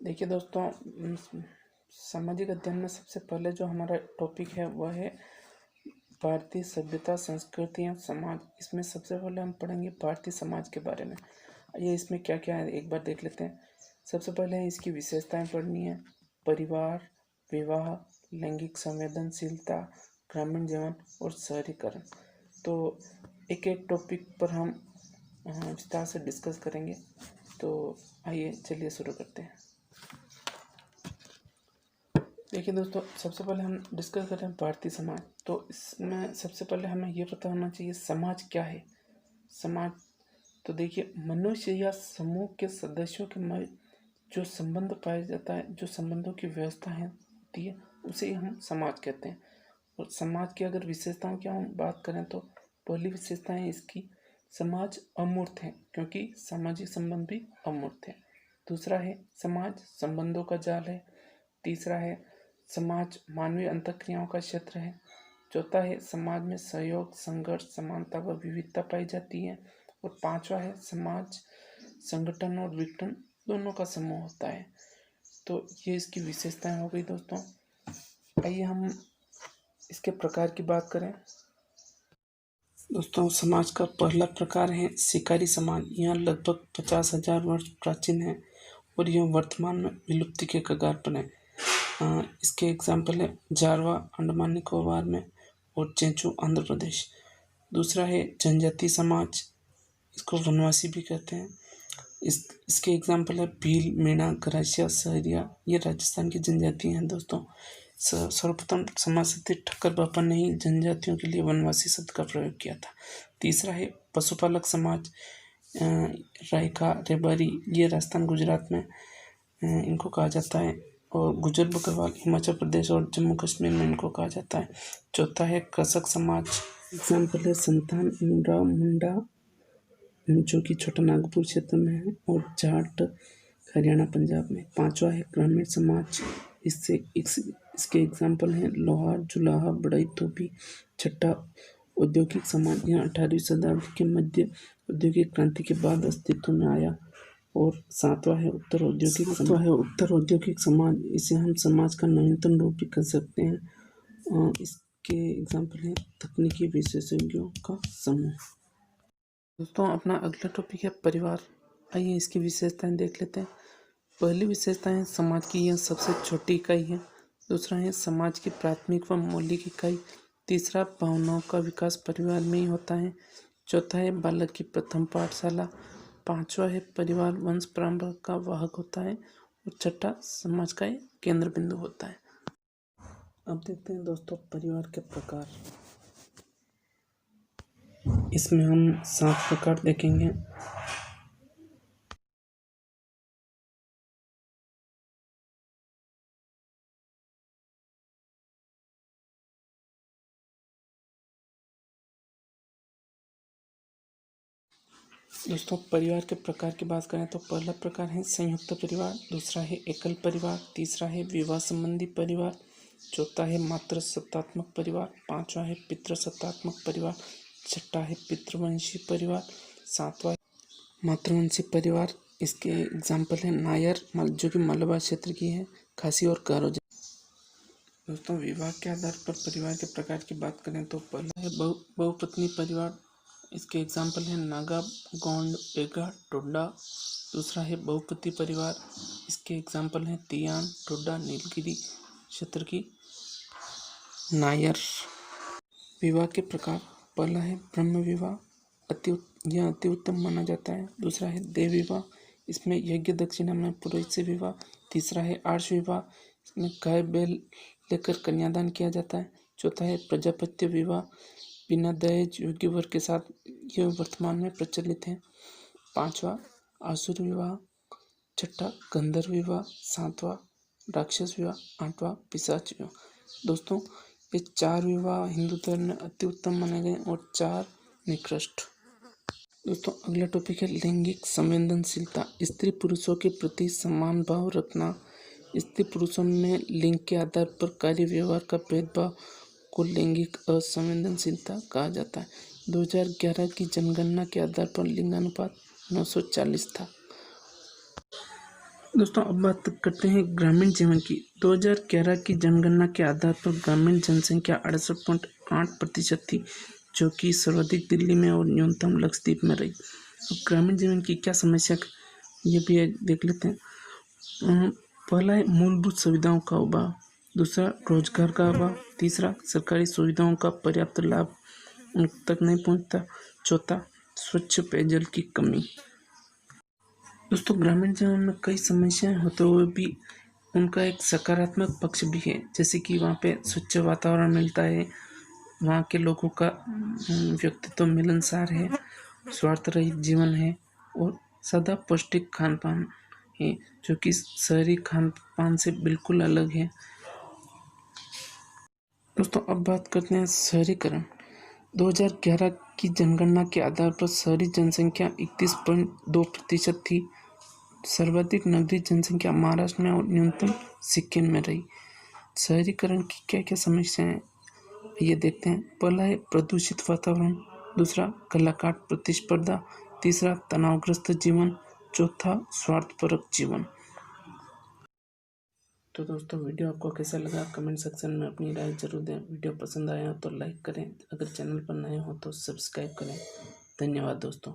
देखिए दोस्तों, सामाजिक अध्ययन में सबसे पहले जो हमारा टॉपिक है वह है भारतीय सभ्यता, संस्कृति एवं समाज। इसमें सबसे पहले हम पढ़ेंगे भारतीय समाज के बारे में। ये इसमें क्या क्या है एक बार देख लेते हैं। सबसे पहले इसकी विशेषताएं पढ़नी है। परिवार, विवाह, लैंगिक संवेदनशीलता, ग्रामीण जीवन और शहरीकरण। तो एक एक टॉपिक पर हम विस्तार से डिस्कस करेंगे। तो आइए चलिए शुरू करते हैं। देखिए दोस्तों, सबसे पहले हम डिस्कस करें भारतीय समाज। तो इसमें सबसे पहले हमें ये पता होना चाहिए समाज क्या है। समाज तो देखिए, मनुष्य या समूह के सदस्यों के मध्य जो संबंध पाया जाता है, जो संबंधों की व्यवस्था है होती है, उसे ही हम समाज कहते हैं। और समाज की अगर विशेषताओं की हम बात करें तो पहली विशेषता है इसकी, समाज अमूर्त है, क्योंकि सामाजिक संबंध भी अमूर्त है। दूसरा है समाज संबंधों का जाल है। तीसरा है समाज मानवीय अंतःक्रियाओं का क्षेत्र है। चौथा है समाज में सहयोग, संघर्ष, समानता व विविधता पाई जाती है। और पांचवा है समाज संगठन और विघटन दोनों का समूह होता है। तो ये इसकी विशेषताएं हो गई दोस्तों। आइए हम इसके प्रकार की बात करें। दोस्तों, समाज का पहला प्रकार है शिकारी समाज। यह लगभग 50,000 वर्ष प्राचीन है और यह वर्तमान में विलुप्ति के कगार पर है। इसके एग्जाम्पल है जारवा अंडमान निकोबार में और चेंचू आंध्र प्रदेश। दूसरा है जनजाति समाज, इसको वनवासी भी कहते हैं। इसके एग्जाम्पल है भील, मीणा, गरासिया, सहरिया, ये राजस्थान की जनजाति हैं दोस्तों। सर्वप्रथम समाजसेवी ठक्कर बापा ने ही जनजातियों के लिए वनवासी शब्द का प्रयोग किया था। तीसरा है पशुपालक समाज, रायका, रेबारी, ये राजस्थान गुजरात में इनको कहा जाता है। और गुजर बकरवाल हिमाचल प्रदेश और जम्मू कश्मीर में इनको कहा जाता है। चौथा है कृषक समाज, एग्जाम्पल है संतान, मुंडा, मुंडा जो कि छोटा नागपुर क्षेत्र में है, और जाट हरियाणा पंजाब में। पांचवा है ग्रामीण समाज, इसके एग्जाम्पल हैं लोहार, जुलाहा, बड़ई, धोबी। छठा औद्योगिक समाज, यह 18वीं शताब्दी के मध्य औद्योगिक क्रांति के बाद अस्तित्व में आया। और सातवां है उत्तर औद्योगिक समाज, इसे हम समाज का नवीनतम रूप भी कह सकते हैं। इसके एग्जाम्पल हैं तकनीकी विशेषज्ञों का समूह। दोस्तों, अपना अगला टॉपिक है परिवार। आइए इसकी विशेषताएं देख लेते हैं। पहली विशेषता है समाज की यह सबसे छोटी इकाई है। दूसरा है समाज की प्राथमिक व मौलिक इकाई। तीसरा, भावनाओं का विकास परिवार में ही होता है। चौथा है बालक की प्रथम पाठशाला। पांचवा है परिवार वंश परंपरा का वाहक होता है। और छठा समाज का एक केंद्र बिंदु होता है। अब देखते हैं दोस्तों परिवार के प्रकार। इसमें हम 7 प्रकार देखेंगे। दोस्तों, परिवार के प्रकार की बात करें तो पहला प्रकार है संयुक्त परिवार। दूसरा है एकल परिवार। तीसरा है विवाह संबंधी परिवार। चौथा है मातृसत्तात्मक परिवार। पांचवा है पितृसत्तात्मक परिवार। छठा है पितृवंशी परिवार। सातवां मातृवंशी परिवार। इसके एग्जाम्पल है नायर, जो कि मलबा क्षेत्र की है, खासी और गारो। दोस्तों, विवाह के आधार पर परिवार के प्रकार की बात करें तो पहला है बहुपत्नी परिवार। इसके एग्जाम्पल हैं नागा, गोंड, बेगा, टोडा। दूसरा है बहुपति परिवार। इसके एग्जाम्पल हैं तियान, टोडा, नीलगिरी क्षेत्र की नायर। विवाह के प्रकार, पहला है ब्रह्म विवाह, यह अति उत्तम माना जाता है। दूसरा है देव विवाह, इसमें यज्ञ दक्षिणा में पुरोहित से विवाह। तीसरा है आर्ष विवाह, इसमें गाय बैल लेकर कन्यादान किया जाता है। चौथा है प्रजापत्य विवाह, बिना दहेज योग्य वर के साथ, यह वर्तमान में प्रचलित है। पांचवा आसुर विवाह। छठा गंधर्व विवाह। सातवां राक्षस विवाह। आठवां पिशाच विवाह। दोस्तों, ये 4 विवाह हिंदू धर्म में अति उत्तम माने गए और 4 निकृष्ट। दोस्तों, अगला टॉपिक है लैंगिक संवेदनशीलता। स्त्री पुरुषों के प्रति समान भाव रखना। स्त्री पुरुषों में लिंग के आधार पर कार्य व्यवहार का भेदभाव को लैंगिक असंवेदनशीलता कहा जाता है। 2011 की जनगणना के आधार पर लिंगानुपात 940 था। दोस्तों अब बात करते हैं ग्रामीण जीवन की। 2011 की जनगणना के आधार पर ग्रामीण जनसंख्या 68.8% थी, जो कि सर्वाधिक दिल्ली में और न्यूनतम लक्षद्वीप में रही। अब ग्रामीण जीवन की क्या समस्या, ये भी देख लेते हैं। पहला है मूलभूत सुविधाओं का अभाव, दूसरा रोजगार का अभाव, तीसरा सरकारी सुविधाओं का पर्याप्त लाभ उन तक नहीं पहुंचता, चौथा स्वच्छ पेयजल की कमी। दोस्तों ग्रामीण जीवन में कई समस्याएं होते हुए भी उनका एक सकारात्मक पक्ष भी है, जैसे कि वहाँ पे स्वच्छ वातावरण मिलता है, वहाँ के लोगों का व्यक्तित्व मिलनसार है, स्वार्थ रहित जीवन है और सादा पौष्टिक खान पान है, जो कि शहरी खान पान से बिल्कुल अलग है। दोस्तों अब बात करते हैं शहरीकरण। 2011 की जनगणना के आधार पर शहरी जनसंख्या 31.2% थी। सर्वाधिक नगरीय जनसंख्या महाराष्ट्र में और न्यूनतम सिक्किम में रही। शहरीकरण की क्या क्या समस्याएं हैं, ये देखते हैं। पहला है प्रदूषित वातावरण, दूसरा कलाकाट प्रतिस्पर्धा, तीसरा तनावग्रस्त जीवन, चौथा स्वार्थपरक जीवन। तो दोस्तों वीडियो आपको कैसा लगा कमेंट सेक्शन में अपनी राय जरूर दें। वीडियो पसंद आया हो तो लाइक करें, अगर चैनल पर नए हो तो सब्सक्राइब करें। धन्यवाद दोस्तों।